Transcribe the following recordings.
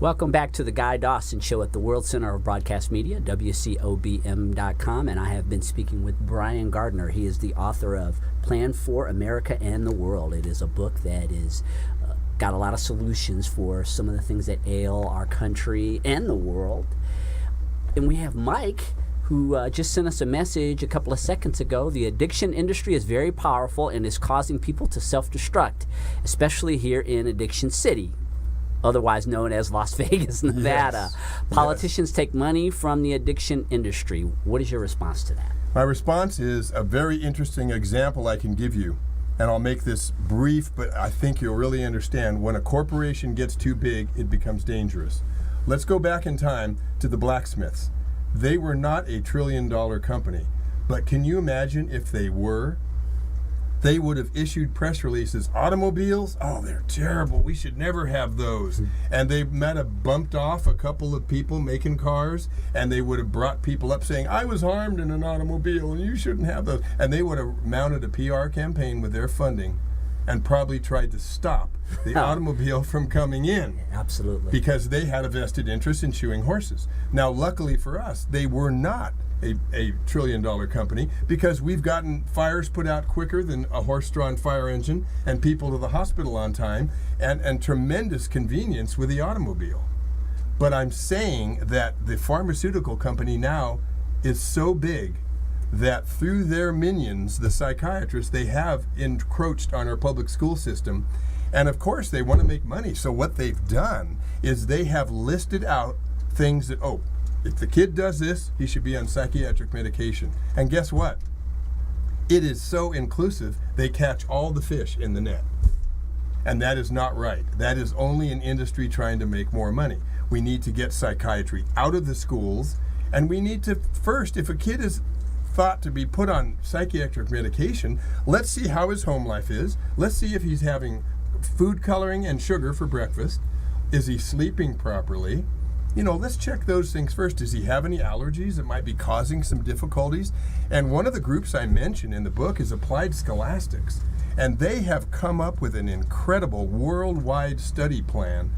Welcome back to the Guy Dawson Show at the World Center of Broadcast Media, WCOBM.com, and I have been speaking with Brian Gardner. He is the author of Plan for America and the World. It is a book that is got a lot of solutions for some of the things that ail our country and the world. And we have Mike, who just sent us a message a couple of seconds ago. The addiction industry is very powerful and is causing people to self-destruct, especially here in Addiction City, otherwise known as Las Vegas, Nevada. Yes. Politicians take money from the addiction industry. What is your response to that? My response is a very interesting example I can give you. And I'll make this brief, but I think you'll really understand. When a corporation gets too big, it becomes dangerous. Let's go back in time to the blacksmiths. They were not a $1 trillion company. But can you imagine if they were? They would have issued press releases. Automobiles? Oh, they're terrible. We should never have those. And they might have bumped off a couple of people making cars, and they would have brought people up saying, I was harmed in an automobile, and you shouldn't have those. And they would have mounted a PR campaign with their funding and probably tried to stop the automobile from coming in. Absolutely. Because they had a vested interest in shoeing horses. Now, luckily for us, they were not a $1 trillion company, because we've gotten fires put out quicker than a horse-drawn fire engine, and people to the hospital on time, and tremendous convenience with the automobile. But I'm saying that the pharmaceutical company now is so big that through their minions, the psychiatrists, they have encroached on our public school system. And of course, they want to make money. So what they've done is they have listed out things that, if the kid does this, he should be on psychiatric medication. And guess what? It is so inclusive, they catch all the fish in the net. And that is not right. That is only an industry trying to make more money. We need to get psychiatry out of the schools, and we need to first, if a kid is thought to be put on psychiatric medication, let's see how his home life is. Let's see if he's having food coloring and sugar for breakfast. Is he sleeping properly? Let's check those things first. Does he have any allergies that might be causing some difficulties? And one of the groups I mentioned in the book is Applied Scholastics. And they have come up with an incredible worldwide study plan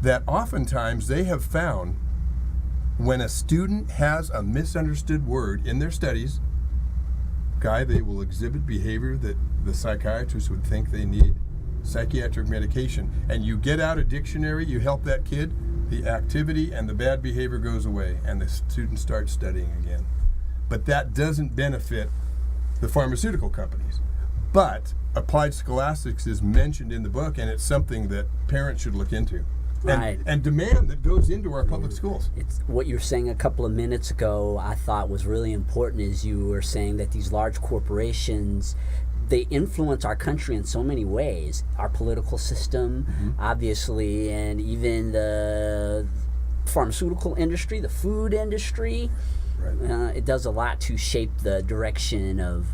that oftentimes they have found when a student has a misunderstood word in their studies, they will exhibit behavior that the psychiatrist would think they need psychiatric medication. And you get out a dictionary, you help that kid, the activity and the bad behavior goes away, and the student starts studying again. But that doesn't benefit the pharmaceutical companies. But Applied Scholastics is mentioned in the book, and it's something that parents should look into. Right. And demand that goes into our public schools. It's what you were saying a couple of minutes ago, I thought was really important, is you were saying that these large corporations, they influence our country in so many ways. Our political system, obviously, and even the pharmaceutical industry, the food industry. Right. It does a lot to shape the direction of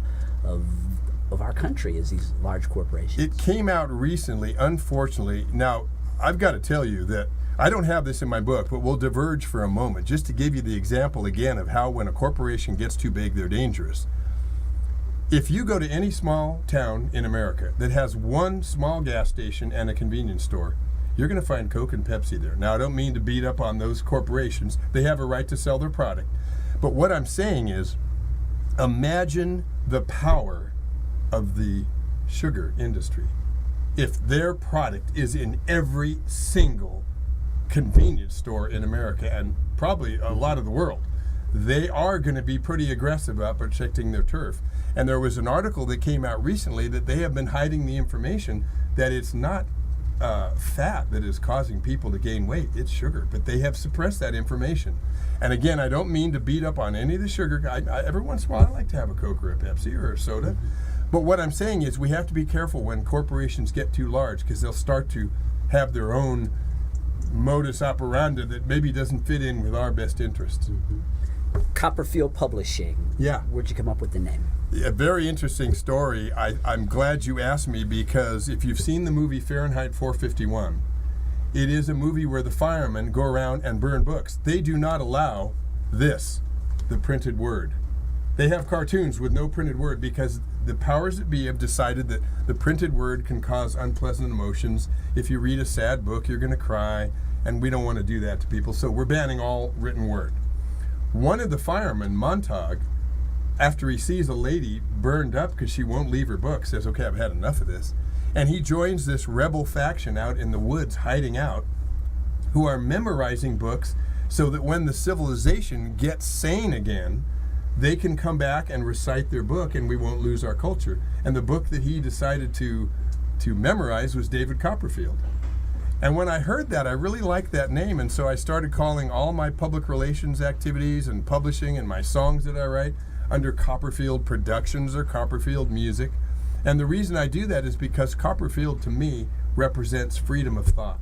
our country as these large corporations. It came out recently, unfortunately. Now, I've got to tell you that I don't have this in my book, but we'll diverge for a moment just to give you the example again of how when a corporation gets too big, they're dangerous. If you go to any small town in America that has one small gas station and a convenience store, you're going to find Coke and Pepsi there. Now, I don't mean to beat up on those corporations. They have a right to sell their product. But what I'm saying is, imagine the power of the sugar industry. If their product is in every single convenience store in America, and probably a lot of the world, they are going to be pretty aggressive about protecting their turf. And there was an article that came out recently that they have been hiding the information that it's not fat that is causing people to gain weight, it's sugar. But they have suppressed that information. And again, I don't mean to beat up on any of the sugar guys. Every once in a while I like to have a Coke or a Pepsi or a soda. But what I'm saying is we have to be careful when corporations get too large, because they'll start to have their own modus operandi that maybe doesn't fit in with our best interests. Copperfield Publishing. Yeah. Where'd you come up with the name? A very interesting story. I'm glad you asked me, because if you've seen the movie Fahrenheit 451, it is a movie where the firemen go around and burn books. They do not allow this, the printed word. They have cartoons with no printed word because the powers that be have decided that the printed word can cause unpleasant emotions. If you read a sad book, you're going to cry, and we don't want to do that to people, so we're banning all written word. One of the firemen, Montag, after he sees a lady burned up because she won't leave her book, says, okay, I've had enough of this. And he joins this rebel faction out in the woods, hiding out, who are memorizing books so that when the civilization gets sane again, they can come back and recite their book and we won't lose our culture. And the book that he decided to memorize was David Copperfield. And when I heard that, I really liked that name, and so I started calling all my public relations activities and publishing and my songs that I write under Copperfield Productions or Copperfield Music. And the reason I do that is because Copperfield, to me, represents freedom of thought.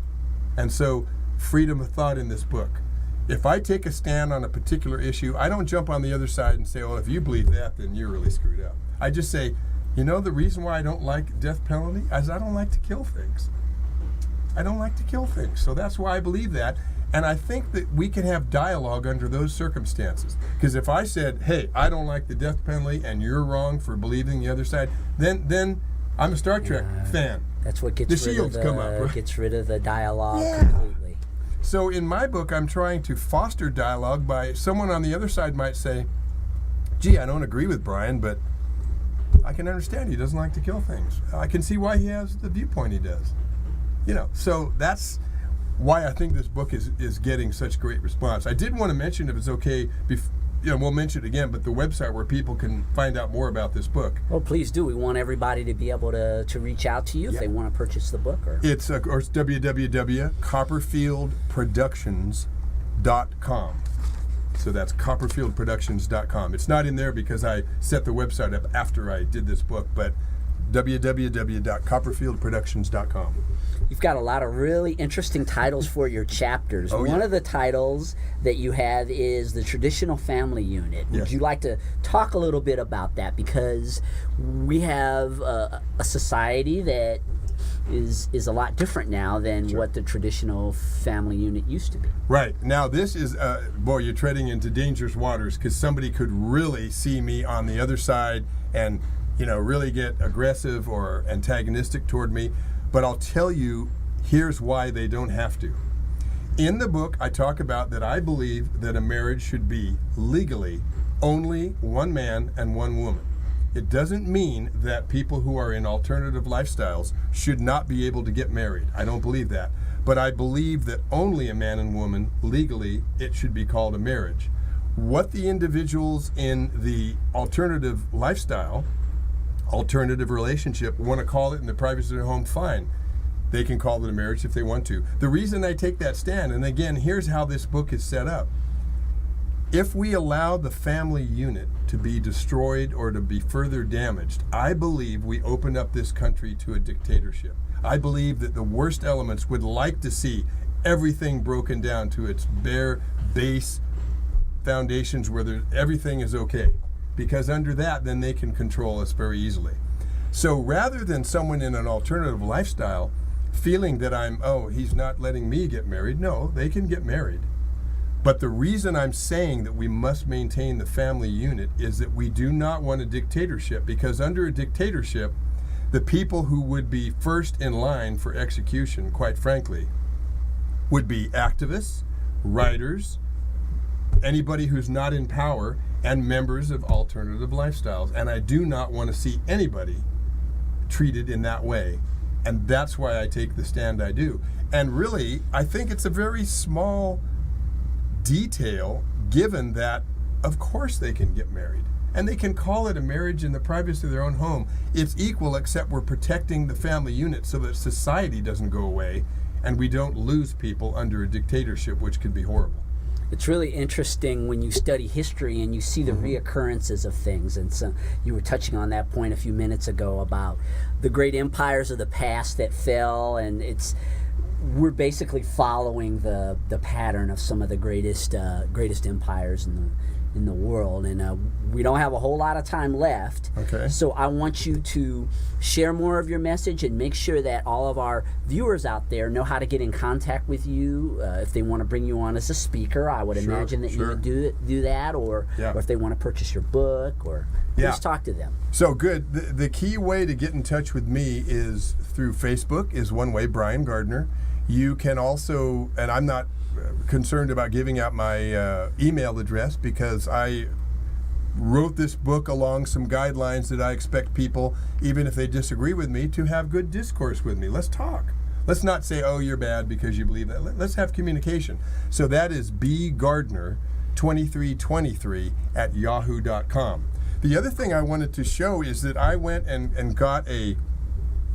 And so, freedom of thought in this book. If I take a stand on a particular issue, I don't jump on the other side and say, well, if you believe that, then you're really screwed up. I just say, you know, the reason why I don't like death penalty is I don't like to kill things. I don't like to kill things. So that's why I believe that. And I think that we can have dialogue under those circumstances. Because if I said, hey, I don't like the death penalty and you're wrong for believing the other side, then I'm a Star Trek fan. That's what gets the shields come up, right? Gets rid of the dialogue completely. So in my book, I'm trying to foster dialogue by someone on the other side might say, gee, I don't agree with Brian, but I can understand he doesn't like to kill things. I can see why he has the viewpoint he does. You know, so that's why I think this book is getting such great response. I did want to mention, if it's okay, we'll mention it again, but the website where people can find out more about this book. Well, please do. We want everybody to be able to reach out to you if they want to purchase the book. It's www.copperfieldproductions.com. So that's copperfieldproductions.com. It's not in there because I set the website up after I did this book, but www.copperfieldproductions.com. You've got a lot of really interesting titles for your chapters. One of the titles that you have is the traditional family unit. Would you like to talk a little bit about that? Because we have a society that is a lot different now than what the traditional family unit used to be. Right. Now this is, boy, you're treading into dangerous waters, because somebody could really see me on the other side and, you know, really get aggressive or antagonistic toward me. But I'll tell you, here's why they don't have to. In the book, I talk about that I believe that a marriage should be legally only one man and one woman. It doesn't mean that people who are in alternative lifestyles should not be able to get married. I don't believe that. But I believe that only a man and woman, legally, it should be called a marriage. What the individuals in the alternative lifestyle, alternative relationship, want to call it in the privacy of their home, fine. They can call it a marriage if they want to. The reason I take that stand, and again, here's how this book is set up. If we allow the family unit to be destroyed or to be further damaged, I believe we open up this country to a dictatorship. I believe that the worst elements would like to see everything broken down to its bare base foundations where everything is okay. Because under that, then they can control us very easily. So rather than someone in an alternative lifestyle feeling that he's not letting me get married, no, they can get married. But the reason I'm saying that we must maintain the family unit is that we do not want a dictatorship, because under a dictatorship, the people who would be first in line for execution, quite frankly, would be activists, writers, anybody who's not in power, and members of alternative lifestyles. And I do not want to see anybody treated in that way. And that's why I take the stand I do. And really, I think it's a very small detail, given that, of course, they can get married. And they can call it a marriage in the privacy of their own home. It's equal, except we're protecting the family unit so that society doesn't go away and we don't lose people under a dictatorship, which could be horrible. It's really interesting when you study history and you see the reoccurrences of things. And so you were touching on that point a few minutes ago about the great empires of the past that fell, and we're basically following the pattern of some of the greatest empires in the world. And we don't have a whole lot of time left. Okay. So I want you to share more of your message and make sure that all of our viewers out there know how to get in contact with you. If they want to bring you on as a speaker, I would imagine that you would do that, or if they want to purchase your book, or please talk to them. So good. The key way to get in touch with me is through Facebook, is one way, Brian Gardner. You can also, and I'm not concerned about giving out my email address, because I wrote this book along some guidelines that I expect people, even if they disagree with me, to have good discourse with me. Let's talk. Let's not say, oh, you're bad because you believe that. Let's have communication. So that is bgardner2323@yahoo.com. The other thing I wanted to show is that I went and got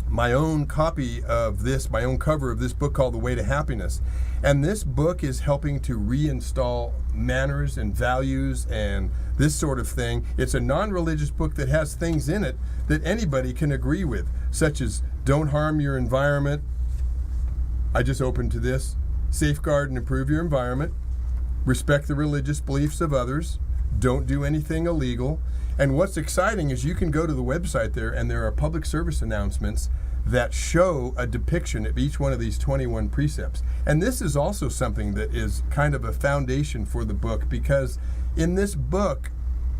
my own copy of this, my own cover of this book called The Way to Happiness. And this book is helping to reinstall manners and values and this sort of thing. It's a non-religious book that has things in it that anybody can agree with, such as don't harm your environment. I just opened to this. Safeguard and improve your environment. Respect the religious beliefs of others. Don't do anything illegal. And what's exciting is you can go to the website there, and there are public service announcements that show a depiction of each one of these 21 precepts. And this is also something that is kind of a foundation for the book, because in this book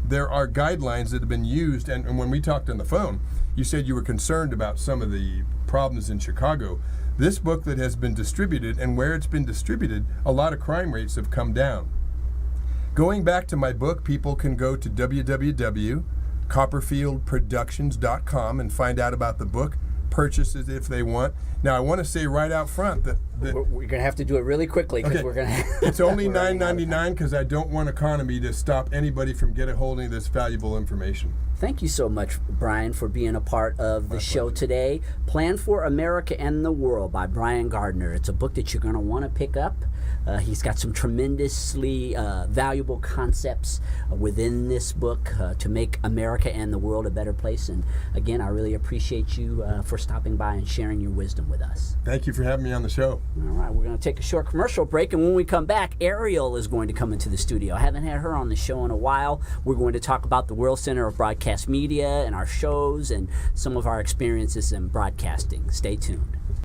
there are guidelines that have been used. And when we talked on the phone, you said you were concerned about some of the problems in Chicago. This booklet has been distributed, and where it's been distributed, a lot of crime rates have come down. Going back to my book, people can go to www.copperfieldproductions.com and find out about the book, purchase it if they want. Now, I want to say right out front that we're going to have to do it really quickly, because we're going to. It's only $9.99, because I don't want economy to stop anybody from getting a hold of this valuable information. Thank you so much, Brian, for being a part of the show today. Plan for America and the World by Brian Gardner. It's a book that you're going to want to pick up. He's got some tremendously valuable concepts within this book to make America and the world a better place. And again, I really appreciate you for stopping by and sharing your wisdom with us. Thank you for having me on the show. All right, we're going to take a short commercial break, and when we come back, Ariel is going to come into the studio. I haven't had her on the show in a while. We're going to talk about the World Center of Broadcast Media and our shows and some of our experiences in broadcasting. Stay tuned.